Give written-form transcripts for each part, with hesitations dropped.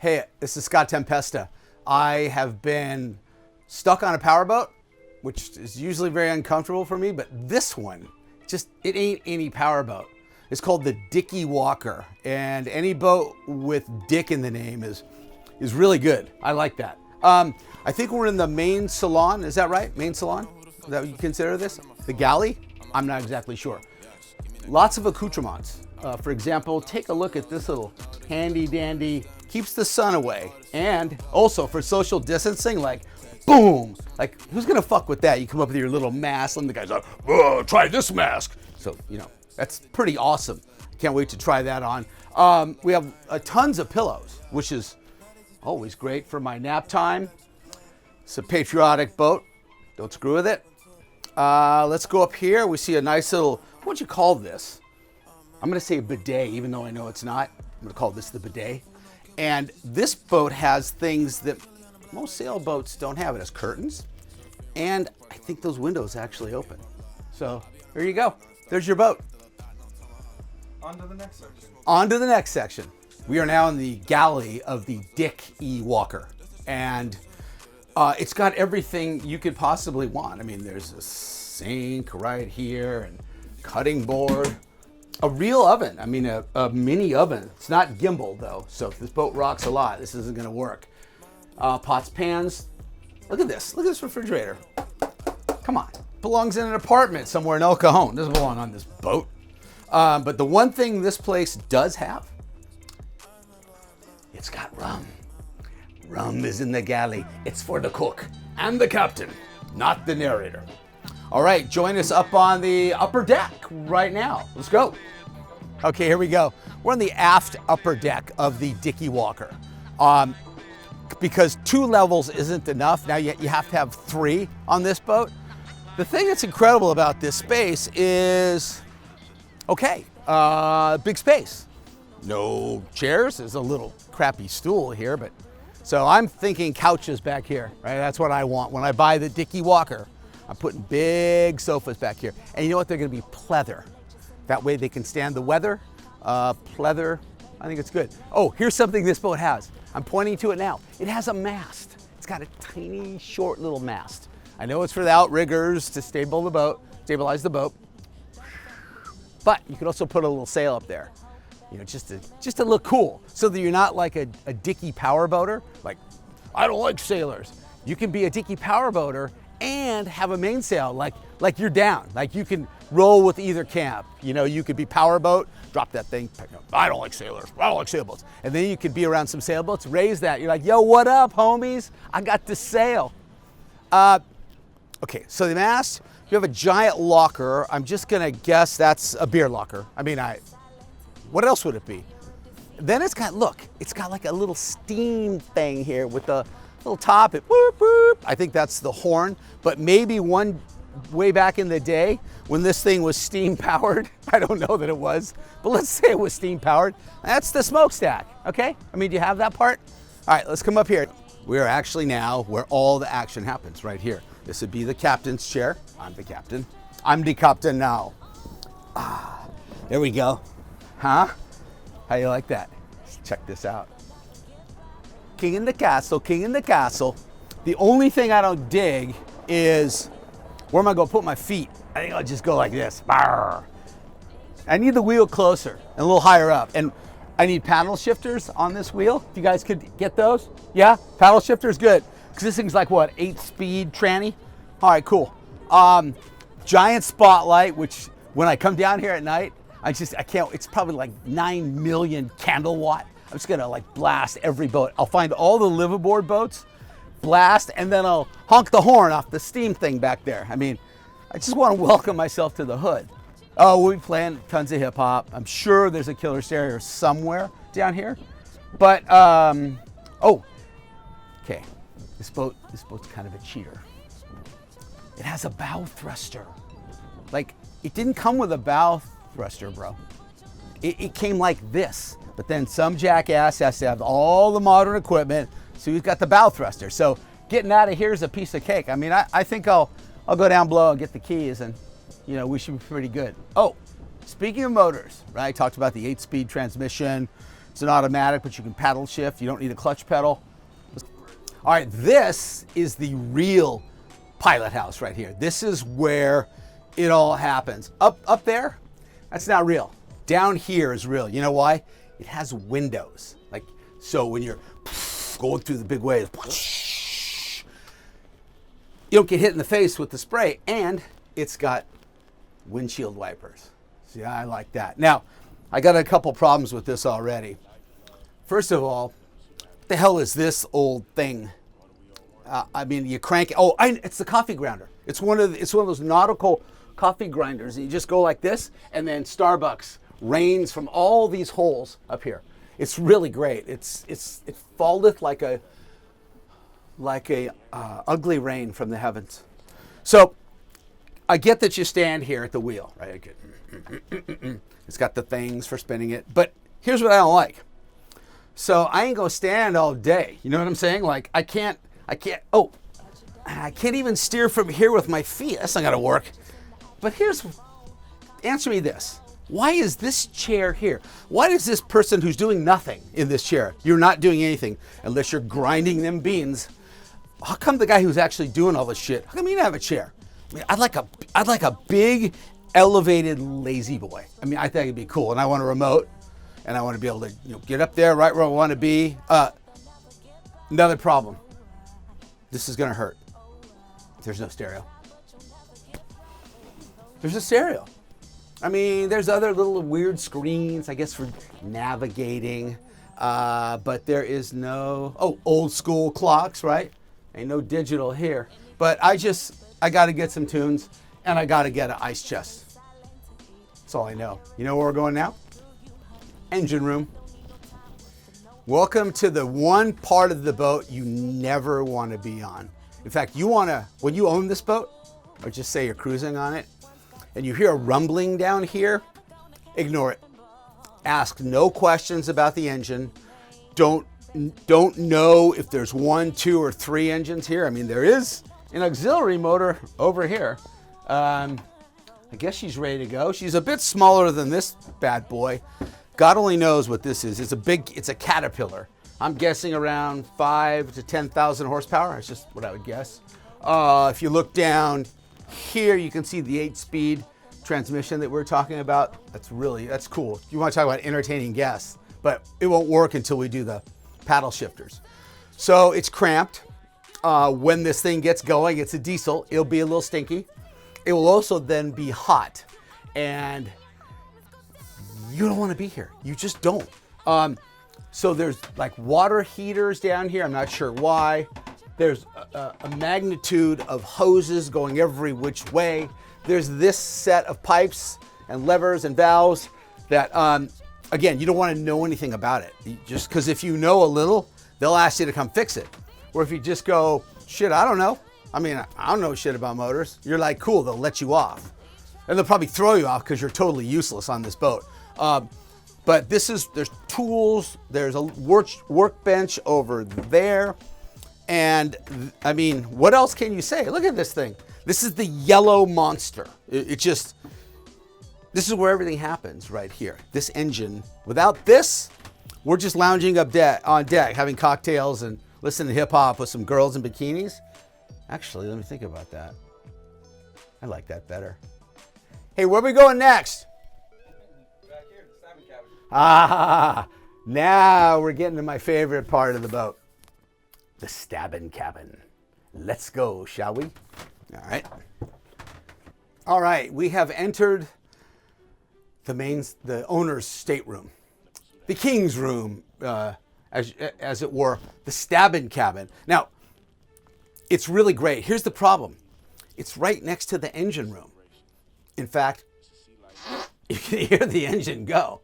Hey, this is Scot Tempesta. I have been stuck on a powerboat, which is usually very uncomfortable for me, but this one, it ain't any powerboat. It's called the Dicky Walker, and any boat with Dick in the name is really good. I like that. I think we're in the main Salon, is that right? Main Salon? Is that what you consider this? The Galley? I'm not exactly sure. Lots of accoutrements. For example, take a look at this little handy dandy, keeps the sun away. And also for social distancing, like boom, like who's gonna fuck with that? You come up with your little mask and the guy's like, oh, try this mask. So, that's pretty awesome. Can't wait to try that on. We have tons of pillows, which is always great for my nap time. It's a patriotic boat. Don't screw with it. Let's go up here. We see a nice little, what would you call this? I'm gonna say bidet, even though I know it's not. I'm gonna call this the bidet. And this boat has things that most sailboats don't have. It has curtains, and I think those windows actually open. So there you go. There's your boat. On to the next section. On to the next section. We are now in the galley of the Dicky Walker, and it's got everything you could possibly want. I mean, there's a sink right here and cutting board. A real oven, I mean a mini oven. It's not gimbal though, so if this boat rocks a lot, this isn't gonna work. Pots, pans, look at this refrigerator. Come on, belongs in an apartment somewhere in El Cajon. Doesn't belong on this boat. But the one thing this place does have, it's got rum. Rum is in the galley. It's for the cook and the captain, not the narrator. All right, join us up on the upper deck right now. Let's go. Okay, here we go. We're on the aft upper deck of the Dicky Walker. Because 2 levels isn't enough, now you have to have 3 on this boat. The thing that's incredible about this space is, big space. No chairs, there's a little crappy stool here, but so I'm thinking couches back here, right? That's what I want when I buy the Dicky Walker. I'm putting big sofas back here. And you know what? They're gonna be pleather. That way they can stand the weather. Pleather, I think it's good. Oh, here's something this boat has. I'm pointing to it now. It has a mast. It's got a tiny, short little mast. I know it's for the outriggers to stabilize the boat. But you could also put a little sail up there, just to look cool, so that you're not like a Dicky powerboater. Like, I don't like sailors. You can be a Dicky powerboater and have a mainsail, like you're down. Like you can roll with either camp. You could be powerboat, drop that thing, I don't like sailors, I don't like sailboats. And then you could be around some sailboats, raise that. You're like, yo, what up, homies? I got to sail. Okay, so the mast, you have a giant locker. I'm just gonna guess that's a beer locker. I mean, what else would it be? Then it's got like a little steam thing here with the little top, it whoop, whoop. I think that's the horn, but maybe one way back in the day when this thing was steam powered, I don't know that it was, but let's say it was steam powered. That's the smokestack, okay? I mean, do you have that part? All right, let's come up here. We are actually now where all the action happens, right here. This would be the captain's chair. I'm the captain. I'm the captain now. There we go. Huh? How you like that? Let's check this out. King in the castle, king in the castle. The only thing I don't dig is, where am I gonna put my feet? I think I'll just go like this. Barr. I need the wheel closer and a little higher up. And I need paddle shifters on this wheel. If you guys could get those. Yeah, paddle shifters, good. Because this thing's like what, 8-speed tranny? All right, cool. Giant spotlight, which when I come down here at night, I can't, it's probably like 9 million candle watt. I'm just gonna like blast every boat. I'll find all the liveaboard boats, blast, and then I'll honk the horn off the steam thing back there. I mean, I just wanna welcome myself to the hood. Oh, we'll be playing tons of hip hop. I'm sure there's a killer stereo somewhere down here. But, okay. This boat's kind of a cheater. It has a bow thruster. Like, it didn't come with a bow thruster, bro. It came like this. But then some jackass has to have all the modern equipment, so he's got the bow thruster. So getting out of here is a piece of cake. I mean, I think I'll go down below and get the keys, and we should be pretty good. Oh, speaking of motors, right? I talked about the 8-speed transmission, It's an automatic, but you can paddle shift. You don't need a clutch pedal. All right, this is the real pilot house right here. This is where it all happens. Up there, that's not real. Down here is real. You know why? It has windows. Like, so when you're going through the big waves, you don't get hit in the face with the spray, and it's got windshield wipers. See, I like that. Now, I got a couple problems with this already. First of all, what the hell is this old thing? I mean, you crank it. Oh, it's the coffee grinder. It's one of those nautical coffee grinders. You just go like this, and then Starbucks rains from all these holes up here. It's really great. It falleth like a ugly rain from the heavens. So I get that you stand here at the wheel, right? It's got the things for spinning it, but here's what I don't like. So I ain't gonna stand all day. You know what I'm saying? Like I can't even steer from here with my feet. That's not gonna work. But answer me this. Why is this chair here? Why does this person who's doing nothing in this chair, you're not doing anything unless you're grinding them beans? How come the guy who's actually doing all this shit, how come he didn't have a chair? I mean, I'd like a big elevated lazy boy. I mean, I think it'd be cool. And I want a remote, and I want to be able to get up there right where I want to be. Another problem. This is gonna hurt. There's no stereo. There's a stereo. I mean, there's other little weird screens, I guess, for navigating, but there is no, old school clocks, right? Ain't no digital here. But I got to get some tunes, and I got to get an ice chest. That's all I know. You know where we're going now? Engine room. Welcome to the one part of the boat you never want to be on. In fact, when you own this boat, or just say you're cruising on it, and you hear a rumbling down here, ignore it. Ask no questions about the engine. Don't know if there's 1, 2, or 3 engines here. I mean, there is an auxiliary motor over here. I guess she's ready to go. She's a bit smaller than this bad boy. God only knows what this is. It's a Caterpillar. I'm guessing around 5 to 10,000 horsepower. That's just what I would guess. If you look down here, you can see the 8-speed transmission that we're talking about. That's cool. You want to talk about entertaining guests, but it won't work until we do the paddle shifters. So it's cramped. When this thing gets going, it's a diesel. It'll be a little stinky. It will also then be hot, and you don't want to be here. You just don't. So there's like water heaters down here. I'm not sure why. There's a magnitude of hoses going every which way. There's this set of pipes and levers and valves that, again, you don't want to know anything about it. Just because if you know a little, they'll ask you to come fix it. Or if you just go, shit, I don't know. I mean, I don't know shit about motors. You're like, cool, they'll let you off. And they'll probably throw you off because you're totally useless on this boat. But there's tools, there's a workbench over there. And I mean, what else can you say? Look at this thing. This is the yellow monster. This is where everything happens right here. This engine, without this, we're just lounging on deck, having cocktails and listening to hip hop with some girls in bikinis. Actually, let me think about that. I like that better. Hey, where are we going next? Back here, the Stateroom cabin. Now we're getting to my favorite part of the boat. The Stateroom cabin. Let's go, shall we? All right, we have entered the owner's stateroom. The king's room, as it were, the Stateroom cabin. Now, it's really great. Here's the problem. It's right next to the engine room. In fact, you can hear the engine go.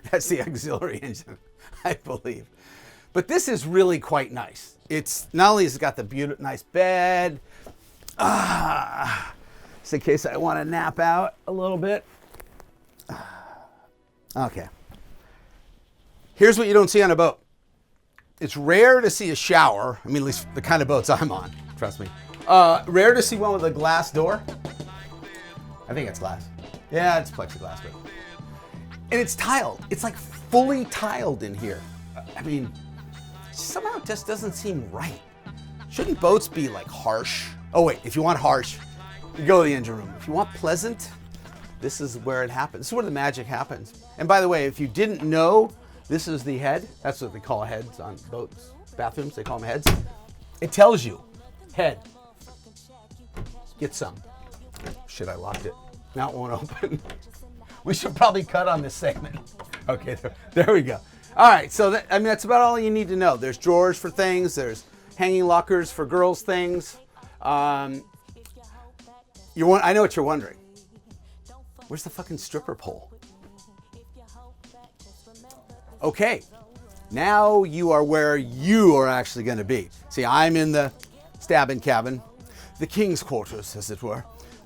That's the auxiliary engine, I believe. But this is really quite nice. It's not only has it got the nice bed, just in case I want to nap out a little bit. Okay. Here's what you don't see on a boat. It's rare to see a shower. I mean, at least the kind of boats I'm on, trust me. Rare to see one with a glass door. I think it's glass. Yeah, it's plexiglass. But And it's tiled. It's like fully tiled in here. I mean, somehow it just doesn't seem right. Shouldn't boats be like harsh? Oh wait, if you want harsh, you go to the engine room. If you want pleasant, this is where it happens. This is where the magic happens. And by the way, if you didn't know, this is the head. That's what they call heads on boats. Bathrooms, they call them heads. It tells you, head, get some. Shit, I locked it. Now it won't open. We should probably cut on this segment. Okay, there we go. All right, so that's about all you need to know. There's drawers for things. There's hanging lockers for girls' things. I know what you're wondering. Where's the fucking stripper pole? Okay, now you are where you are actually going to be. See, I'm in the stabbing cabin, the king's quarters, as it were.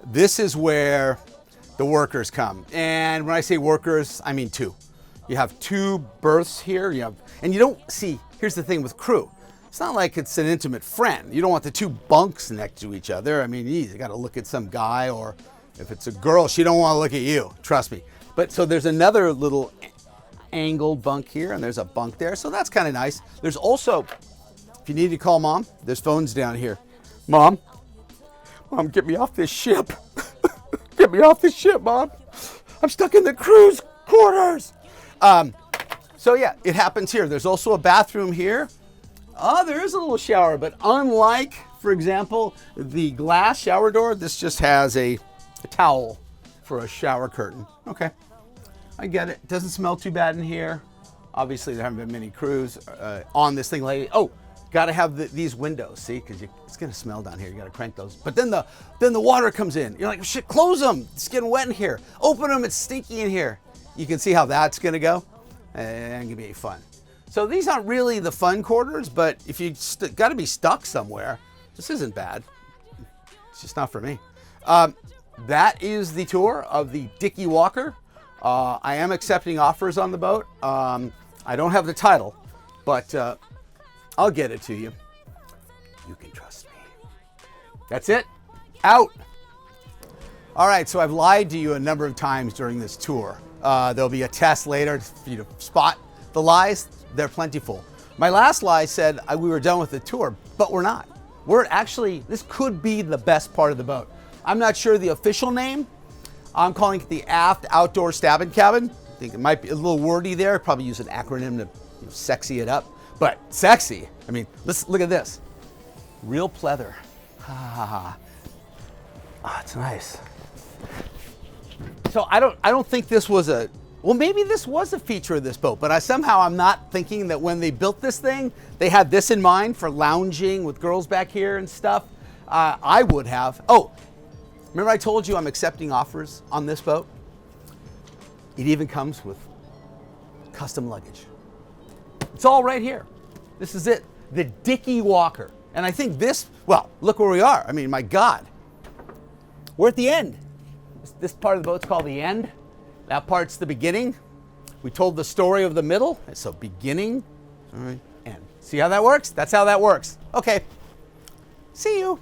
This is where the workers come. And when I say workers, I mean two. You have two berths here. And you don't see, here's the thing with crew. It's not like it's an intimate friend. You don't want the two bunks next to each other. I mean, you got to look at some guy, or if it's a girl, she don't want to look at you. Trust me. But so there's another little angled bunk here, and there's a bunk there. So that's kind of nice. There's also, if you need to call mom, there's phones down here. Mom, get me off this ship. Get me off this ship, Mom. I'm stuck in the crew's quarters. So yeah, it happens here. There's also a bathroom here. There is a little shower, but unlike, for example, the glass shower door, this just has a towel for a shower curtain. Okay, I get it. Doesn't smell too bad in here. Obviously, there haven't been many crews on this thing lately. Oh, got to have these windows, see, because it's gonna smell down here. You got to crank those. But then the water comes in. You're like, shit, close them. It's getting wet in here. Open them. It's stinky in here. You can see how that's gonna go. And gonna be fun. So these aren't really the fun quarters, but if you got to be stuck somewhere, this isn't bad. It's just not for me. That is the tour of the Dicky Walker. I am accepting offers on the boat. I don't have the title, but I'll get it to you. You can trust me. That's it. Out. All right, so I've lied to you a number of times during this tour. There'll be a test later for you to spot the lies. They're plentiful. My last lie said we were done with the tour, but we're not. We're actually, this could be the best part of the boat. I'm not sure the official name. I'm calling it the Aft Outdoor Stabbing Cabin. I think it might be a little wordy there. Probably use an acronym to sexy it up. But sexy, I mean, let's look at this. Real pleather. Ah, it's nice. So I don't think this was well, maybe this was a feature of this boat, but I'm not thinking that when they built this thing, they had this in mind for lounging with girls back here and stuff. I would have. Oh, remember I told you I'm accepting offers on this boat? It even comes with custom luggage. It's all right here. This is it, the Dicky Walker. And I think this, well, look where we are. I mean, my God, we're at the end. This part of the boat's called the end. That part's the beginning. We told the story of the middle. So beginning, all right, end. See how that works? That's how that works. Okay, see you.